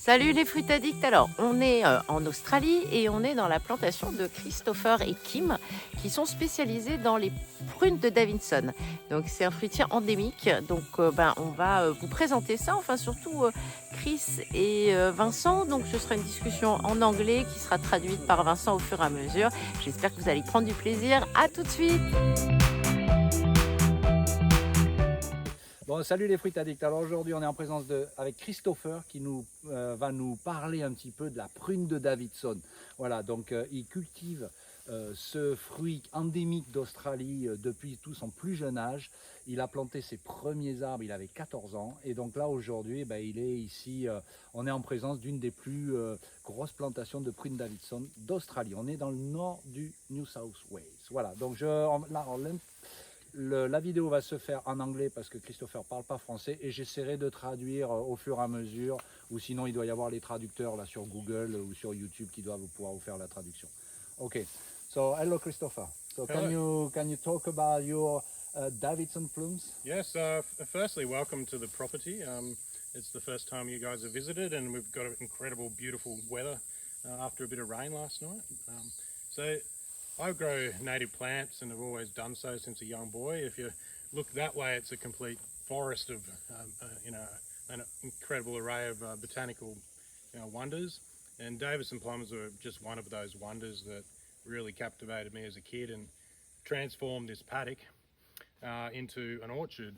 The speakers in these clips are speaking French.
Salut les fruits addicts. Alors, on est en Australie et on est dans la plantation de Christopher et Kim qui sont spécialisés dans les prunes de Davidson. Donc, c'est un fruitier endémique. Donc, on va vous présenter ça. Enfin, surtout Chris et Vincent. Donc, ce sera une discussion en anglais qui sera traduite par Vincent au fur et à mesure. J'espère que vous allez prendre du plaisir. À tout de suite. Bon, salut les fruits addicts. Alors aujourd'hui, on est en présence avec Christopher qui va nous parler un petit peu de la prune de Davidson. Voilà, donc il cultive ce fruit endémique d'Australie depuis tout son plus jeune âge. Il a planté ses premiers arbres, il avait 14 ans. Et donc là, aujourd'hui, il est ici, on est en présence d'une des plus grosses plantations de prune Davidson d'Australie. On est dans le nord du New South Wales. Voilà, donc la vidéo va se faire en anglais parce que Christopher parle pas français et j'essaierai de traduire au fur et à mesure, ou sinon il doit y avoir les traducteurs là sur Google ou sur YouTube qui doivent pouvoir vous faire la traduction. Okay, so hello Christopher. So can you talk about your Davidson plums? Yes, firstly, welcome to the property. It's the first time you guys have visited, and we've got incredible, beautiful weather after a bit of rain last night. So I grow native plants and have always done so since a young boy. If you look that way, it's a complete forest of, an incredible array of botanical wonders. And Davison plums are just one of those wonders that really captivated me as a kid and transformed this paddock into an orchard.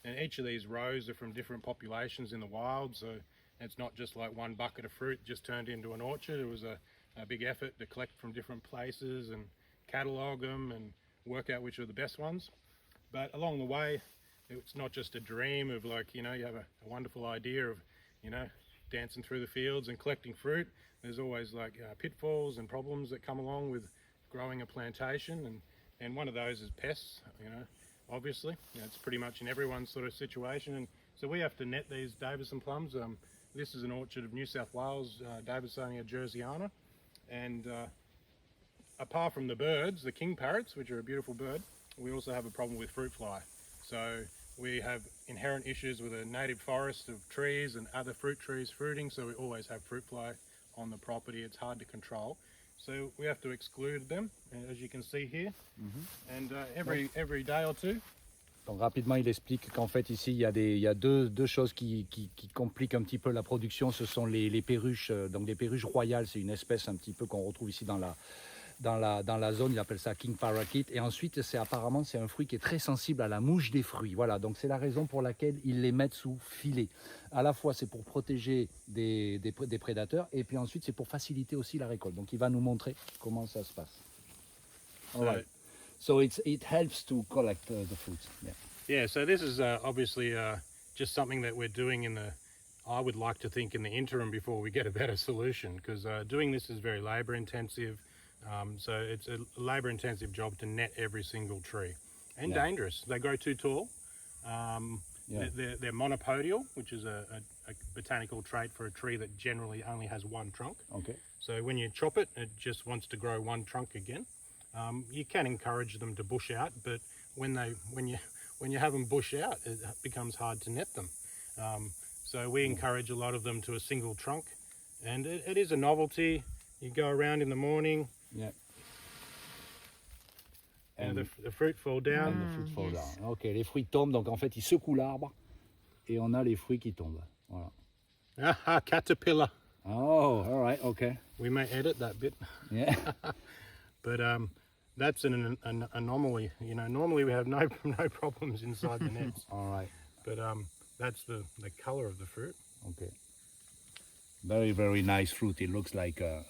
And each of these rows are from different populations in the wild, so it's not just like one bucket of fruit just turned into an orchard. It was a big effort to collect from different places and catalogue them and work out which are the best ones. But along the way, it's not just a dream of you have a wonderful idea of, dancing through the fields and collecting fruit. There's always pitfalls and problems that come along with growing a plantation, and one of those is pests, obviously. It's pretty much in everyone's sort of situation. And so we have to net these Davison plums. This is an orchard of New South Wales, Davidsonia jerseyana. And apart from the birds, the king parrots, which are a beautiful bird, we also have a problem with fruit fly. So we have inherent issues with a native forest of trees and other fruit trees fruiting, so we always have fruit fly on the property. It's hard to control. So we have to exclude them, as you can see here. And every day or two. Donc rapidement, il explique qu'en fait ici, il y a deux choses qui compliquent un petit peu la production. Ce sont les perruches, donc les perruches royales, c'est une espèce un petit peu qu'on retrouve ici dans la zone, il appelle ça king parakeet. Et ensuite, apparemment, c'est un fruit qui est très sensible à la mouche des fruits. Voilà, donc c'est la raison pour laquelle ils les mettent sous filet. À la fois, c'est pour protéger des prédateurs, et puis ensuite, c'est pour faciliter aussi la récolte. Donc il va nous montrer comment ça se passe. All right. So it helps to collect the fruits. Yeah, so this is obviously just something that we're doing I would like to think in the interim before we get a better solution, because doing this is very labour intensive. So it's a labour intensive job to net every single tree, and dangerous. They grow too tall. They're monopodial, which is a botanical trait for a tree that generally only has one trunk. Okay. So when you chop it, it just wants to grow one trunk again. You can encourage them to bush out, but when you have them bush out, it becomes hard to net them. So we encourage a lot of them to a single trunk, and it is a novelty. You go around in the morning, and the fruit fall down. And the fruit fall down. Ok, les fruits tombent, donc en fait ils secouent l'arbre et on a les fruits qui tombent. Voilà. Ah, caterpillar. Oh, all right, okay. We may edit that bit. Yeah. But that's an anomaly. Normally we have no problems inside the nets. All right. But that's the color of the fruit. Okay. Very, very nice fruit. It looks like a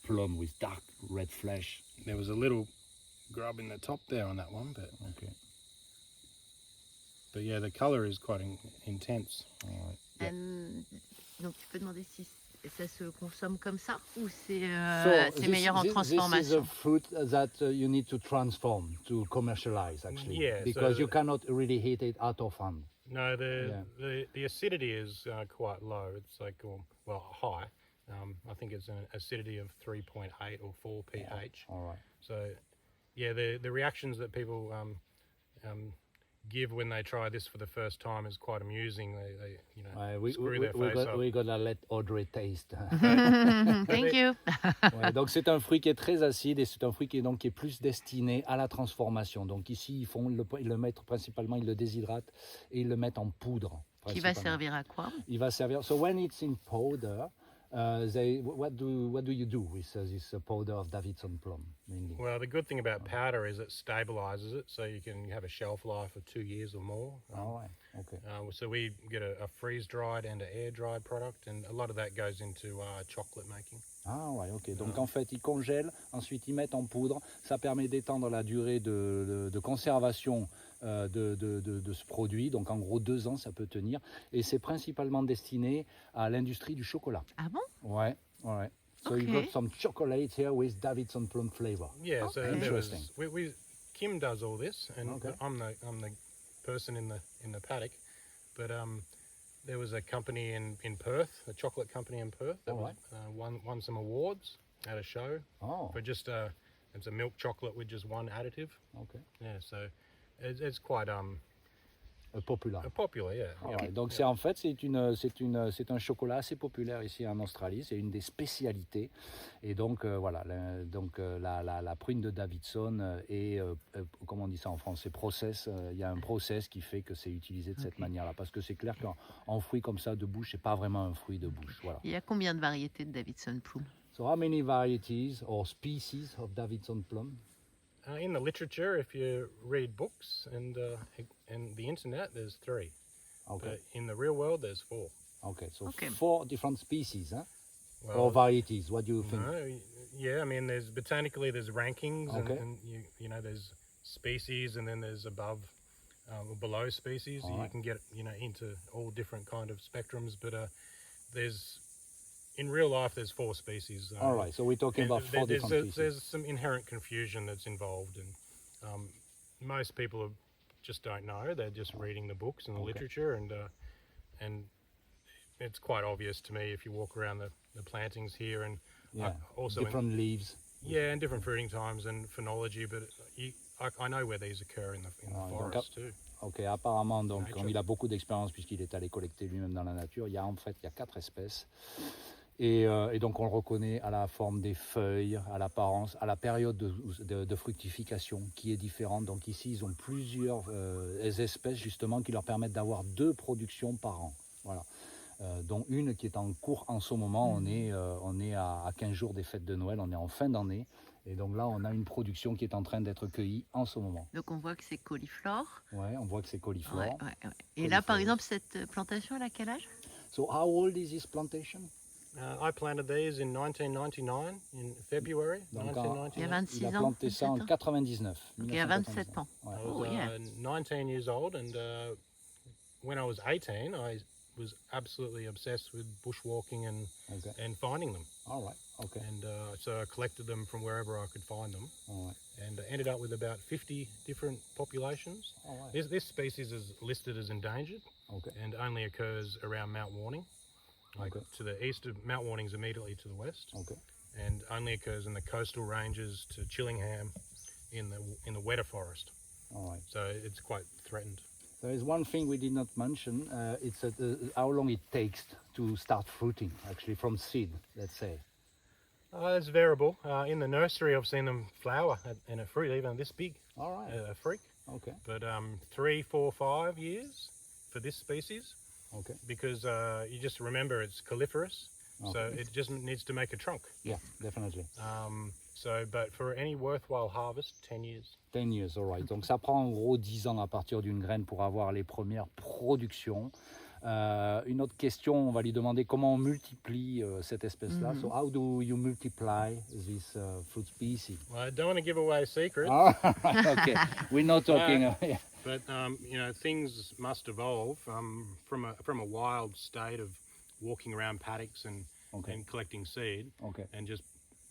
plum with dark red flesh. There was a little grub in the top there on that one, but Okay. But yeah, the color is quite intense. All right. Donc tu peux demander si ça se consomme comme ça ou c'est This meilleur en is a transformation. fruit that you need to transform to commercialize, actually. Yeah, because so you cannot really eat it out of hand. No, the acidity is quite low. It's high. I think it's an acidity of 3.8 or 4 pH. All right. So yeah, the reactions that people give when they try this for the first time is quite amusing. They you know, Ouais, we, screw we, their we, face got, up. we gotta let Audrey taste. Thank you. Ouais, donc c'est un fruit qui est très acide et c'est un fruit qui est donc qui est plus destiné à la transformation. Donc ici ils le mettent principalement, ils le déshydratent et ils le mettent en poudre. Qui va principalement. servir à quoi? Il va servir. So when it's in powder, what do you do with this powder of Davidson plum mainly? Well, the good thing about powder is it stabilizes it, so you can have a shelf life of 2 years or more. All right. Okay. So we get a freeze-dried and an air-dried product, and a lot of that goes into chocolate making. Ah ouais, ok. Donc en fait, ils congèlent, ensuite ils mettent en poudre. Ça permet d'étendre la durée de conservation de ce produit. Donc en gros 2 ans, ça peut tenir. Et c'est principalement destiné à l'industrie du chocolat. Ah bon? Ouais, ouais. So you Okay. got some chocolate here with Davidson plum flavor. Yeah, so Okay. there was, Interesting. Kim does all this, and Okay. I'm the person in the paddock. But there was a company in Perth, a chocolate company in Perth that All right. won some awards at a show Oh, for just it's a milk chocolate with just one additive. ok. Yeah, so it's quite Popular. popular. Yeah. Ah yeah. ouais, donc c'est en fait c'est un chocolat assez populaire ici en Australie, c'est une des spécialités et donc voilà la prune de Davidson est comment on dit ça en français process, il y a un process qui fait que c'est utilisé de cette Ok. manière-là parce que c'est clair qu'en fruit comme ça de bouche c'est pas vraiment un fruit de bouche, voilà. Il y a combien de variétés de Davidson plum? So how many varieties or species of Davidson plum? In the literature, if you read books and the internet, there's 3. Okay, But in the real world, there's 4. okay, so Okay. 4 different species, huh? Well, Or varieties. What do you think? no, yeah, I mean, there's botanically there's rankings, Okay. and you know there's species, and then there's above or below species. All You right. can get into all different kind of spectrums, but there's in real life there's 4 species. All right, so we're talking and about 4 different species. there's some inherent confusion that's involved, and most people just don't know. They're just reading the books and the Okay. literature, and it's quite obvious to me if you walk around the plantings here, and Yeah, also in, different leaves. and different fruiting times and phenology, but I know where these occur in the Ah, donc forest too. Ok, apparemment, donc, Nature. comme il a beaucoup d'expérience puisqu'il est allé collecter lui-même dans la nature, il y a 4 espèces. Et donc on le reconnaît à la forme des feuilles, à l'apparence, à la période de fructification qui est différente. Donc ici, ils ont plusieurs espèces justement qui leur permettent d'avoir 2 productions par an. Voilà. Dont une qui est en cours en ce moment. On est à 15 jours des fêtes de Noël, on est en fin d'année. Et donc là, on a une production qui est en train d'être cueillie en ce moment. Donc on voit que c'est cauliflore. Ouais, on voit que c'est coliflore. Ouais. Et là, par Cauliflore. exemple, cette plantation, elle a quel âge? So how old is this plantation? I planted these in 1999, in February Donc, 1999. Il y a 26 Il a ans. planté ça en 27 ans. 99. Donc il y a 27 ans. Ouais. I was Oh, yeah. 19 years old, and when I was 18, I was absolutely obsessed with bushwalking Okay. and finding them. All right. Okay. And so I collected them from wherever I could find them, All right. and ended up with about 50 different populations. All right. This species is listed as endangered Okay. and only occurs around Mount Warning, like Okay. to the east of Mount Warning's immediately to the west, Okay. and only occurs in the coastal ranges to Chillingham in the wetter forest. All right. So it's quite threatened. There is one thing we did not mention. It's how long it takes to start fruiting, actually, from seed, let's say. It's variable. In the nursery, I've seen them flower and a fruit even this big, All right. a freak. Okay. But 3, 4, 5 years for this species, Okay. because you just remember it's coliferous, so Okay. it just needs to make a trunk. Yeah, definitely. But for any worthwhile harvest, 10 years. 10 years, all right. Donc ça prend en gros 10 ans à partir d'une graine pour avoir les premières productions. Une autre question, on va lui demander comment on multiplie cette espèce-là. So how do you multiply this fruit species? Well, I don't want to give away secrets, Ah, okay, we're not talking. but things must evolve from a wild state of walking around paddocks and collecting seed, Okay. and just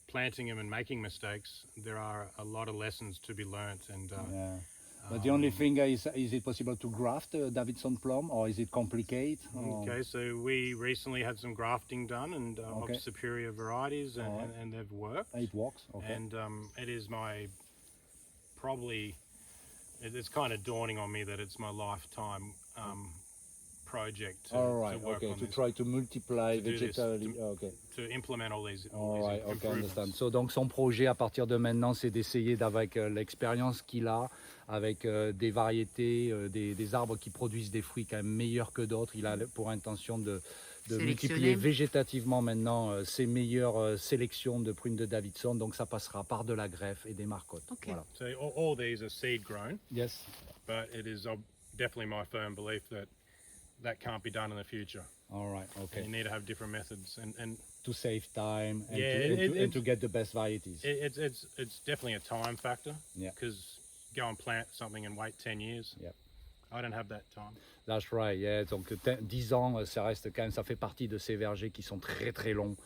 planting them and making mistakes. There are a lot of lessons to be learnt, and Yeah. But the only thing is it possible to graft Davidson plum, or is it complicated? Or- okay, so we recently had some grafting done, and Okay. of superior varieties, and, Alright. and they've worked. It works. Okay. And it is my probably it's kind of dawning on me that it's my lifetime project to, All right, to work okay, on to this, try to multiply To do this, vegetally. Okay. to implement all these All right, okay, improvements. understand. So, donc son projet à partir de maintenant, c'est d'essayer avec l'expérience qu'il a, avec des variétés, des arbres qui produisent des fruits quand même meilleurs que d'autres. Il a pour intention de multiplier végétativement maintenant ses meilleures sélections de prunes de Davidson. Donc ça passera par de la greffe et des marcottes. Ok. Voilà. So all these are seed grown, Yes. but it is definitely my firm belief that that can't be done in the future. All right. And Okay. you need to have different methods, and To save time and, Yeah, to get the best varieties. it's definitely a time factor. Yeah. Because go and plant something and wait 10 years. Yep. I don't have that time. That's right, yeah. Donc 10 ans, ça reste quand même, ça fait partie de ces vergers qui sont très très longs.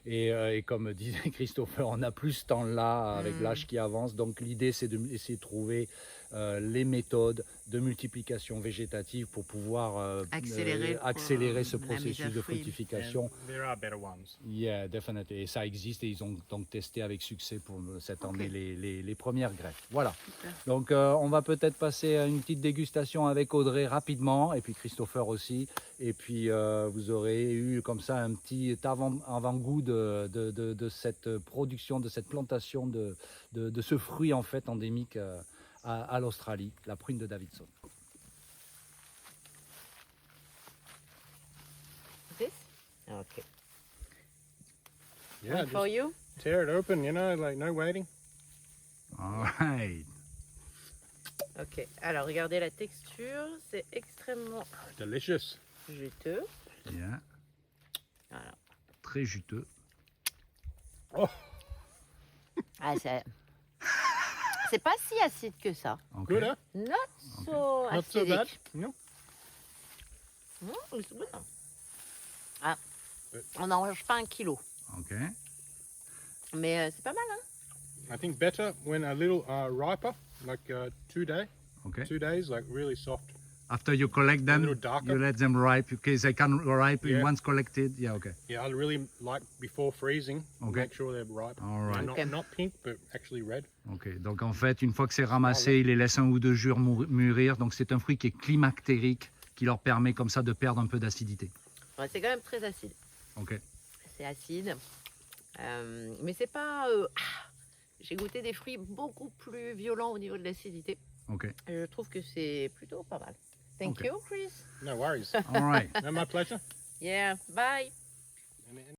Et comme disait Christopher, on n'a plus ce temps-là avec l'âge qui avance. Donc l'idée, c'est d'essayer de trouver les méthodes de multiplication végétative pour pouvoir accélérer ce processus de fructification. And there are better ones. Yeah, definitely. Et ça existe et ils ont donc testé avec succès pour cette année les premières greffes. Voilà. Super. Donc on va peut-être passer à une petite dégustation avec Audrey rapidement et puis Christopher aussi. Et puis vous aurez eu comme ça un petit avant-goût de cette production, de cette plantation de ce fruit en fait endémique à l'Australie, la prune de Davidson. This? Okay. Yeah, One for just you? tear it open, like no waiting. All right. Ok. Alors, regardez la texture. C'est extrêmement Delicious. juteux. Yeah. Voilà. Très juteux. Oh, Ah, c'est pas si acide que ça. Okay. good, huh? Not so Not so bad. acidic. No. It's good. Ah, on n'en mange pas 1 kilo. Okay. Mais c'est pas mal, hein? I think better when a little riper, like 2 days. Okay. 2 days, like really soft. After you collect them, little darker. you let them ripe because they can ripe Yeah. once collected. Yeah, okay. Yeah, I really like before freezing. Okay. Make sure they're ripe. All right. And Okay. not pink, but actually red. Ok, donc en fait, une fois que c'est ramassé, il les laisse 1 ou 2 jours mûrir. Donc c'est un fruit qui est climactérique, qui leur permet comme ça de perdre un peu d'acidité. Ouais, c'est quand même très acide. Ok. C'est acide. Mais c'est pas... J'ai goûté des fruits beaucoup plus violents au niveau de l'acidité. Ok. Je trouve que c'est plutôt pas mal. Thank Okay. you, Chris. No worries. All right. No, my pleasure. Yeah, bye. And